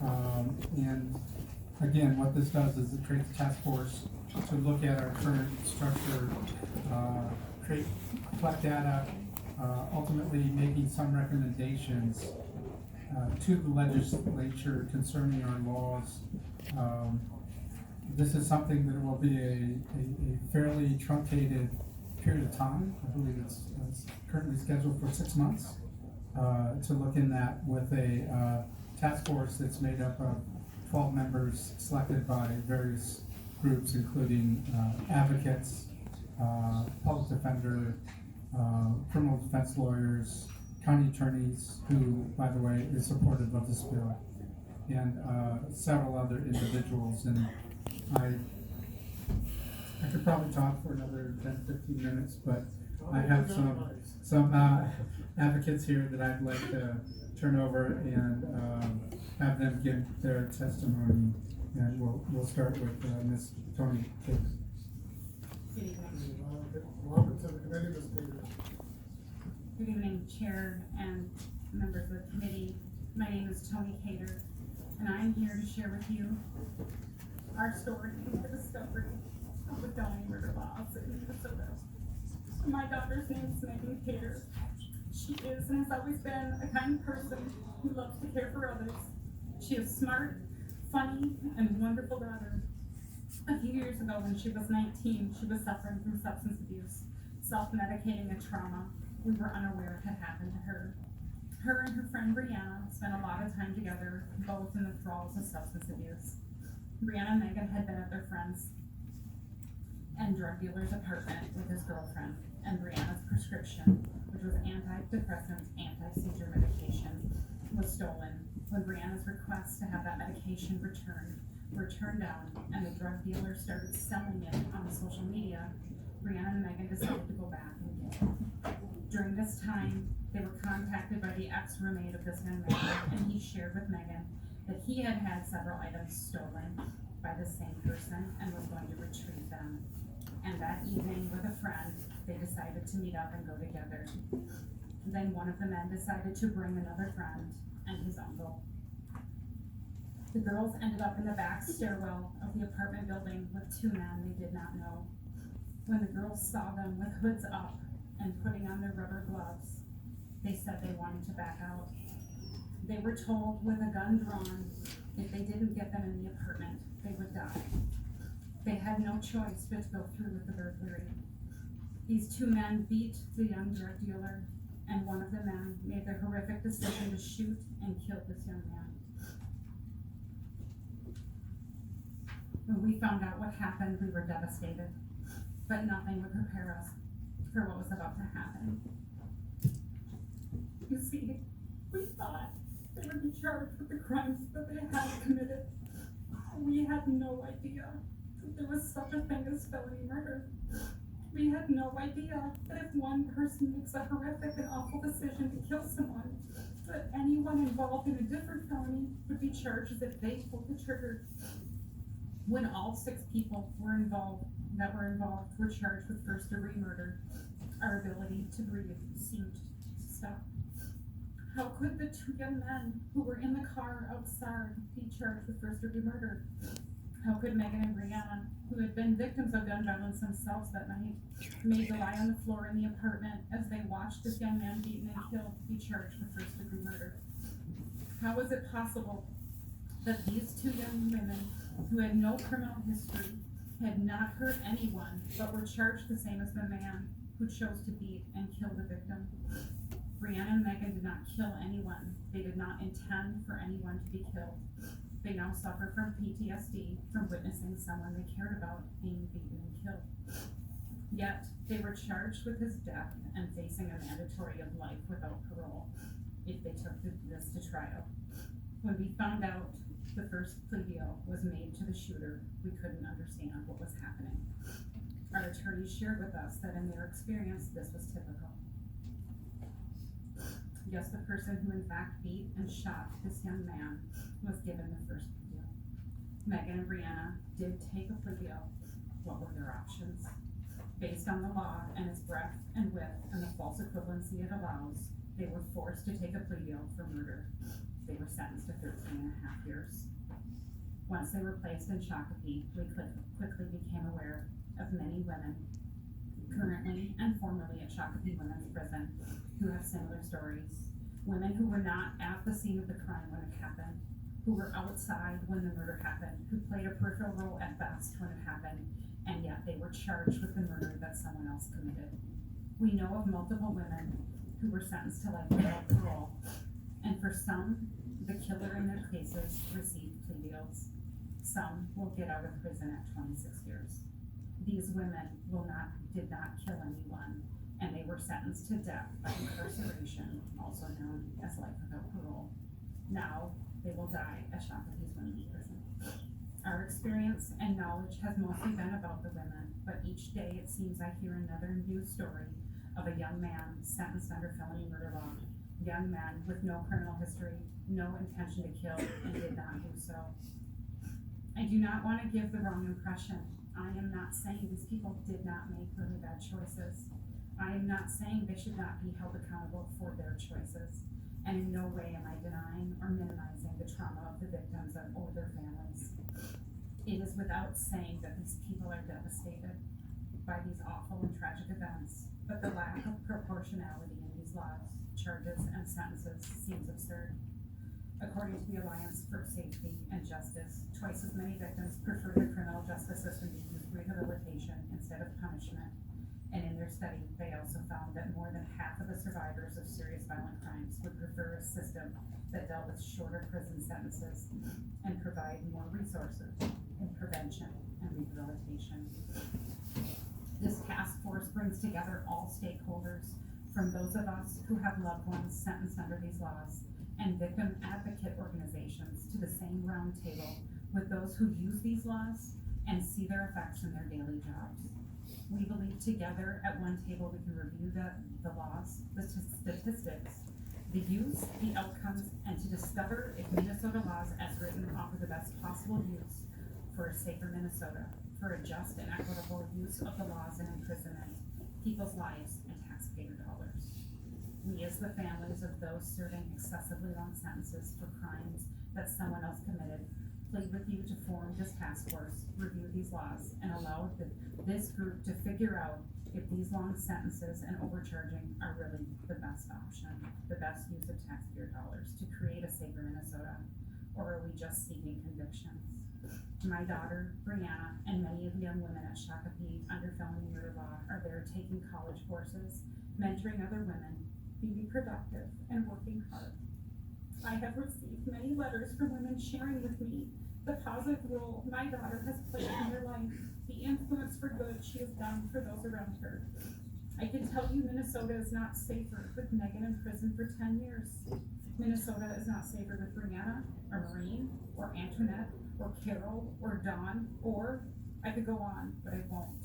And again, what this does is it creates a task force to look at our current structure, collect data, ultimately making some recommendations to the legislature concerning our laws. This is something that will be a fairly truncated period of time. I believe it's currently scheduled for 6 months to look in that with a task force that's made up of 12 members selected by various groups, including advocates, public defender, criminal defense lawyers, county attorneys, who, by the way, is supportive of this bill, and several other individuals. And I could probably talk for another 10-15 minutes, but I have some advocates here that I'd like to turn over and have them give their testimony. And we'll start with Ms. Tony Cater. Welcome to the committee, Ms. Cater. Good evening, Chair and members of the committee. My name is Tony Cater, and I'm here to share with you our story of the discovery of the felony murder laws in Minnesota. My daughter's name is Megan Cater. She is and has always been a kind person who loves to care for others. She is smart, funny, and wonderful daughter. A few years ago, when she was 19, she was suffering from substance abuse, self-medicating a trauma we were unaware had happened to her. Her and her friend Brianna spent a lot of time together, both in the thralls of substance abuse. Brianna and Megan had been at their friend's and drug dealer's apartment with his girlfriend, and Brianna's prescription, which was antidepressant, anti-seizure medication, was stolen when Brianna's request to have that medication returned were turned down, and the drug dealer started selling it on social media. Brianna and Megan decided to go back and get it. During this time, they were contacted by the ex-roommate of this young man, and he shared with Megan that he had had several items stolen by the same person and was going to retrieve them. And that evening, with a friend, they decided to meet up and go together. Then one of the men decided to bring another friend and his uncle. The girls ended up in the back stairwell of the apartment building with two men they did not know. When the girls saw them with hoods up and putting on their rubber gloves, they said they wanted to back out. They were told with a gun drawn, if they didn't get them in the apartment, they would die. They had no choice but to go through with the burglary. These two men beat the young drug dealer, and one of the men made the horrific decision to shoot and kill this young man. When we found out what happened, we were devastated, but nothing would prepare us for what was about to happen. You see, we thought they would be charged with the crimes that they had committed. We had no idea that there was such a thing as felony murder. We had no idea that if one person makes a horrific and awful decision to kill someone, that anyone involved in a different felony would be charged as if they pulled the trigger. When all 6 people were involved were charged with first-degree murder, our ability to breathe seemed to stop. How could the 2 young men who were in the car outside be charged with first-degree murder? How could Megan and Brianna, who had been victims of gun violence themselves that night, made to lie on the floor in the apartment as they watched this young man beaten and killed, be charged with first-degree murder? How was it possible that these 2 young women, who had no criminal history, had not hurt anyone, but were charged the same as the man who chose to beat and kill the victim? Brianna and Megan did not kill anyone. They did not intend for anyone to be killed. They now suffer from PTSD from witnessing someone they cared about being beaten and killed. Yet, they were charged with his death and facing a mandatory of life without parole if they took this to trial. When we found out the first plea deal was made to the shooter, we couldn't understand what was happening. Our attorneys shared with us that in their experience, this was typical. Yes, the person who in fact beat and shot this young man was given the first plea deal. Megan and Brianna did take a plea deal. What were their options? Based on the law and its breadth and width and the false equivalency it allows, they were forced to take a plea deal for murder. They were sentenced to 13.5 years. Once they were placed in Shakopee, we quickly became aware of many women currently and formerly at Shakopee Women's Prison who have similar stories. Women who were not at the scene of the crime when it happened, who were outside when the murder happened, who played a peripheral role at best when it happened, and yet they were charged with the murder that someone else committed. We know of multiple women who were sentenced to life without parole, and for some, the killer in their cases received plea deals. Some will get out of prison at 26 years. These women did not kill anyone, and they were sentenced to death by incarceration, also known as life without parole. Now, they will die at Shakopee's Women's Prison. Our experience and knowledge has mostly been about the women, but each day it seems I hear another new story of a young man sentenced under felony murder law. Young man with no criminal history, no intention to kill, and did not do so. I do not want to give the wrong impression. I am not saying these people did not make really bad choices. I am not saying they should not be held accountable for their choices. And in no way am I denying or minimizing the trauma of the victims or their families. It is without saying that these people are devastated by these awful and tragic events, but the lack of proportionality in these laws, charges, and sentences seems absurd. According to the Alliance for Safety and Justice, twice as many victims prefer the criminal justice system to use rehabilitation instead of punishment. And in their study, they also found that more than half of the survivors of serious violent crimes would prefer a system that dealt with shorter prison sentences and provide more resources in prevention and rehabilitation. This task force brings together all stakeholders, from those of us who have loved ones sentenced under these laws and victim advocate organizations to the same round table with those who use these laws and see their effects in their daily jobs. We believe together at one table we can review the laws, the statistics, the use, the outcomes, and to discover if Minnesota laws as written offer the best possible use for a safer Minnesota, for a just and equitable use of the laws and imprisonment, people's lives, and taxpayer dollars. We as the families of those serving excessively long sentences for crimes that someone else committed plead with you to form this task force, review these laws, and allow this group to figure out if these long sentences and overcharging are really the best option, the best use of taxpayer dollars to create a safer Minnesota, or are we just seeking convictions? My daughter, Brianna, and many of the young women at Shakopee under felony murder law are there taking college courses, mentoring other women, being productive, and working hard. I have received many letters from women sharing with me the positive role my daughter has played in their life, the influence for good she has done for those around her. I can tell you Minnesota is not safer with Megan in prison for 10 years. Minnesota is not safer with Brianna, or Maureen, or Antoinette, or Carol, or Dawn, or I could go on, but I won't.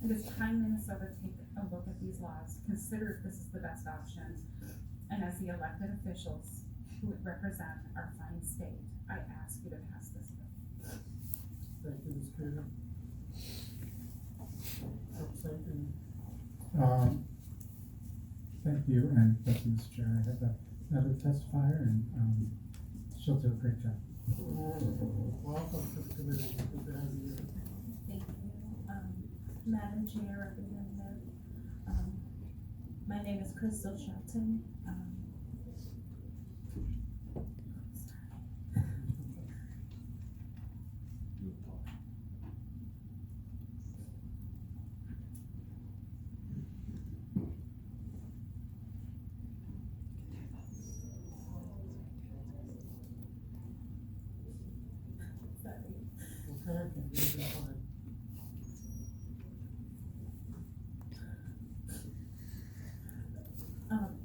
It is time Minnesota take a look at these laws, consider if this is the best option, and as the elected officials who would represent our fine state, I ask you to pass this bill. Thank you, Ms. Carter. Representative, Thank you, and thank you, Mr. Chair. I have another testifier, and she'll do a great job. welcome to the committee. Good to have you here. Thank you, Madam Chair, Representative. My name is Crystal Shelton. Okay, you're doing fine.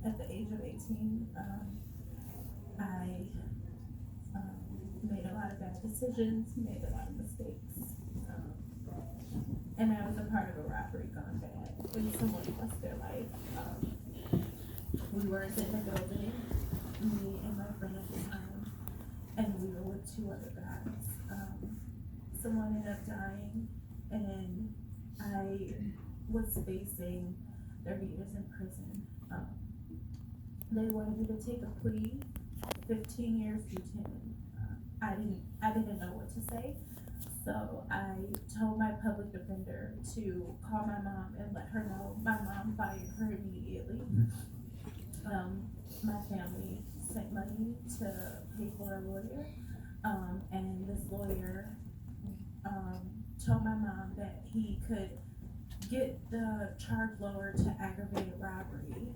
At the age of 18, I made a lot of bad decisions, made a lot of mistakes, and I was a part of a robbery gone bad when someone lost their life. We weren't in the building, me and my friends, and we were with two other guys. Someone ended up dying, and I was facing 30 years in prison. They wanted me to take a plea, 15 years due to I I didn't know what to say. So I told my public defender to call my mom and let her know. My mom fired her immediately. My family sent money to pay for a lawyer. And this lawyer, told my mom that he could get the charge lowered to aggravated robbery,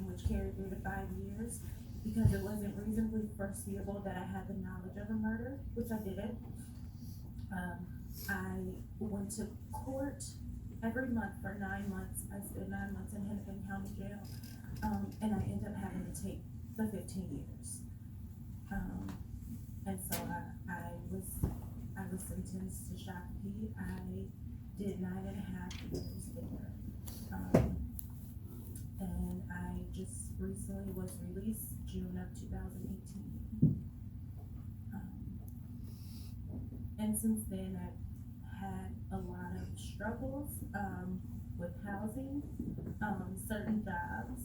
which carried 3 to 5 years, because it wasn't reasonably foreseeable that I had the knowledge of a murder, which I didn't. I went to court every month for 9 months. I spent 9 months in Hennepin County Jail, and I ended up having to take the 15 years. And so I was sentenced to Shakopee. I did 9.5 years there. And I just recently was released June of 2018. And since then I've had a lot of struggles, with housing, certain jobs.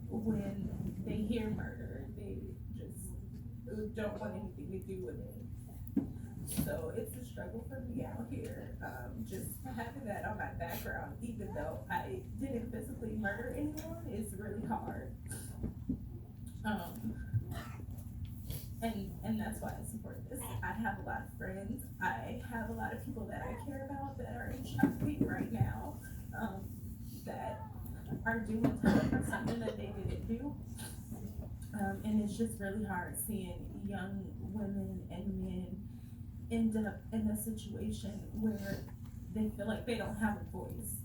When they hear murder, they just don't want anything to do with it. So it's a struggle for me out here, just having that on my background, even though I didn't physically murder anyone, is really hard. And that's why I support this. I have a lot of friends. I have a lot of people that I care about that are in Shakopee right now, that are doing time for something that they didn't do. And it's just really hard seeing young women and men end up in a situation where they feel like they don't have a voice.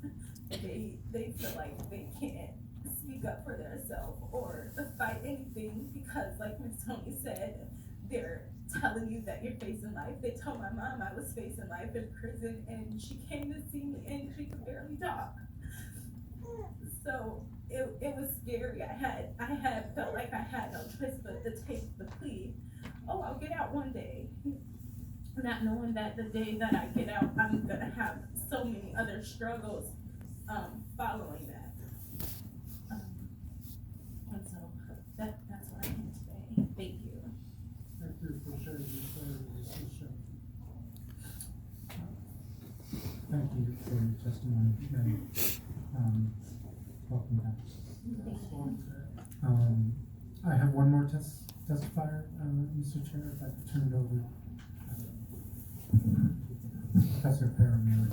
They feel like they can't speak up for themselves or fight anything because, like Ms. Tony said, they're telling you that you're facing life. They told my mom I was facing life in prison, and she came to see me and she could barely talk. So it was scary. I had felt like I had no choice but to take the plea. Oh, I'll get out one day. Not knowing that the day that I get out, I'm gonna have so many other struggles, following that. And so that's what I am today. Thank you. Thank you for sharing your story with this issue. Thank you for your testimony, and, welcome back. I have one more testifier, Mr. Chair, if I could turn it over. Professor Paramore.